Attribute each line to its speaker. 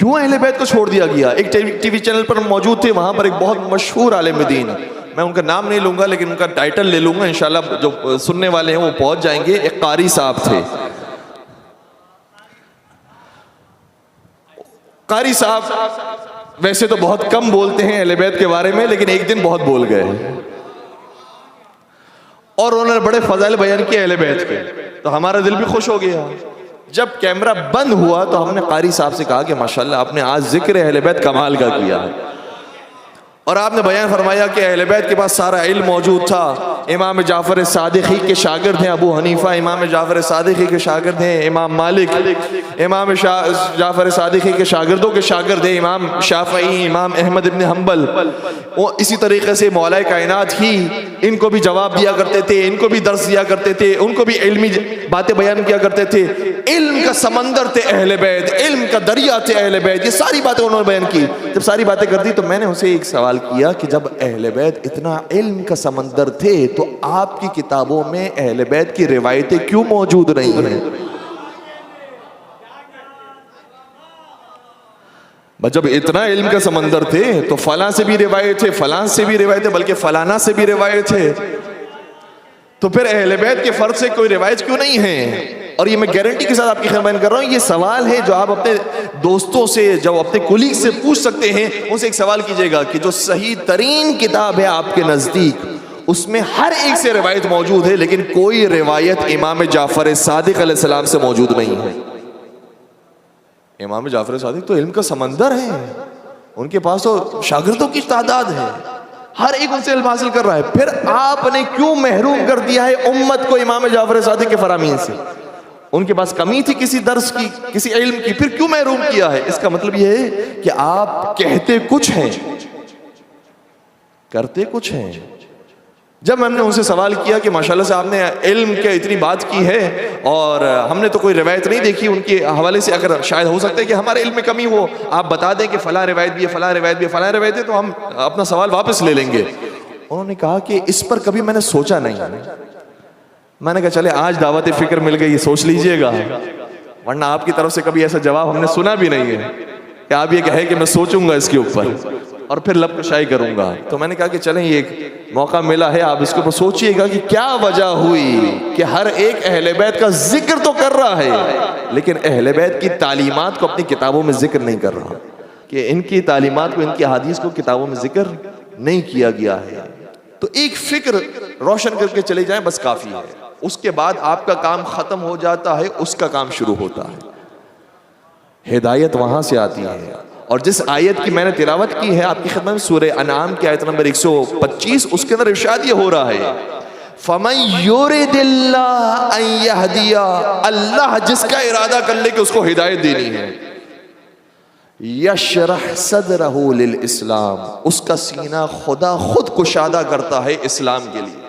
Speaker 1: क्यों अहले बैत को छोड़ दिया गया? एक टीवी चैनल पर मौजूद थे, वहां पर एक बहुत मशहूर आलिम दीन, मैं उनका नाम नहीं लूंगा लेकिन उनका टाइटल ले लूंगा, इंशाल्लाह जो सुनने वाले हैं वो पहुंच जाएंगे। एक कारी साहब थे। कारी साहब वैसे तो बहुत कम बोलते हैं अहले बैत के बारे में, लेकिन एक दिन बहुत बोल गए और उन्होंने बड़े फजाइल बयान किए अहले बैत के, तो हमारा दिल भी खुश हो गया। जब कैमरा बंद हुआ तो हमने कारी साहब से कहा कि माशाल्लाह आपने आज जिक्र अहले बैत कमाल का किया है, और आपने बयान फरमाया कि अहले बैत के पास सारा इल्म मौजूद था। इमाम जाफर सादिकी के शागिर्द हैं अबू हनीफा, इमाम जाफर सादिकी के शागिर्द हैं इमाम मालिक, इमाम जाफर सादिकी के शागिर्दों के शागिर्द हैं इमाम शाफई, इमाम अहमद इब्न हम्बल। वो इसी तरीके से मौलाए कायनात ही इनको भी जवाब दिया करते थे, इनको भी दर्स दिया करते थे, उनको भी इल्मी बातें बयान किया करते थे। इल्म का समंदर थे अहले बैत, इल्म का दरिया थे अहले बैत। ये सारी बातें उन्होंने बयान की। जब सारी बातें कर दी तो मैंने उनसे एक सवाल किया कि जब अहले बैत इतना इल्म का समंदर थे तो आपकी किताबों में अहले बैत की रिवायतें क्यों मौजूद नहीं हैं? जब इतना इल्म का समंदर थे तो फलां से भी रिवायत है, फलां से भी रिवायत है, बल्कि फलाना से भी रिवायत है, तो फिर अहले बैत के फर्ज से कोई रिवायत क्यों नहीं है? और ये मैं गारंटी के साथ आपकी खिदमत कर रहा हूँ, ये सवाल है जो आप अपने दोस्तों से, जो अपने कुलीग से पूछ सकते हैं। उनसे एक सवाल कीजिएगा कि जो सही तरीन किताब है आपके नजदीक, उसमें हर एक से रिवायत मौजूद है, लेकिन कोई रिवायत इमाम जाफर सादिक अलैहिस्सलाम से मौजूद नहीं है। इमाम जाफर सादिक तो इल्म का समंदर है, उनके पास तो शागिर्दों की तादाद है, हर एक उनसे इल्म हासिल कर रहा है। फिर आपने क्यों महरूम कर दिया है उम्मत को इमाम जाफर सादिक के फरामीन से? उनके पास कमी थी किसी दर्स की, किसी इल्म की, फिर क्यों महरूम किया है? इसका मतलब यह है कि आप कहते कुछ हैं, करते कुछ हैं। जब हमने उनसे सवाल किया कि माशाल्लाह से आपने इल्म के इतनी बात की है और हमने तो कोई रिवायत नहीं देखी उनके हवाले से, अगर शायद हो सकता है कि हमारे इल्म में कमी हो, आप बता दें कि फला रिवायत भी है, फला रिवायत भी है, फला रिवायत है, तो हम अपना सवाल वापस ले लेंगे। उन्होंने कहा कि इस पर कभी मैंने सोचा नहीं। मैंने कहा चले आज दावत फिक्र मिल गई, सोच लीजिएगा, वरना आपकी तरफ से कभी ऐसा जवाब हमने सुना भी नहीं है कि आप ये कहे कि मैं सोचूंगा इसके ऊपर और फिर लबकशाई करूंगा। तो मैंने कहा कि चलें ये एक मौका मिला है, आप इसके ऊपर सोचिएगा कि क्या वजह हुई कि हर एक अहले बैत का जिक्र तो कर रहा है, लेकिन अहले बैत की तालीमात को अपनी किताबों में जिक्र नहीं कर रहा, कि इनकी तालीमात को, इनकी हदीस को किताबों में जिक्र नहीं किया गया है। तो एक फिक्र रोशन करके चले जाएं, बस काफी है। उसके बाद आपका काम खत्म हो जाता है, उसका काम शुरू होता है। हिदायत वहां से आती है। और जिस आयत की मैंने तिलावत की है आपकी खिदमत में, सूरह अनाम की आयत नंबर 125, उसके अंदर इरशाद ये हो रहा है, फमन युरिदिल्लाह अन यहदिया, अल्लाह जिसका इरादा कर ले कि उसको हिदायत देनी है, यशरह सदरहु लिल इस्लाम, उसका सीना खुदा खुद कुशादा करता है इस्लाम के लिए।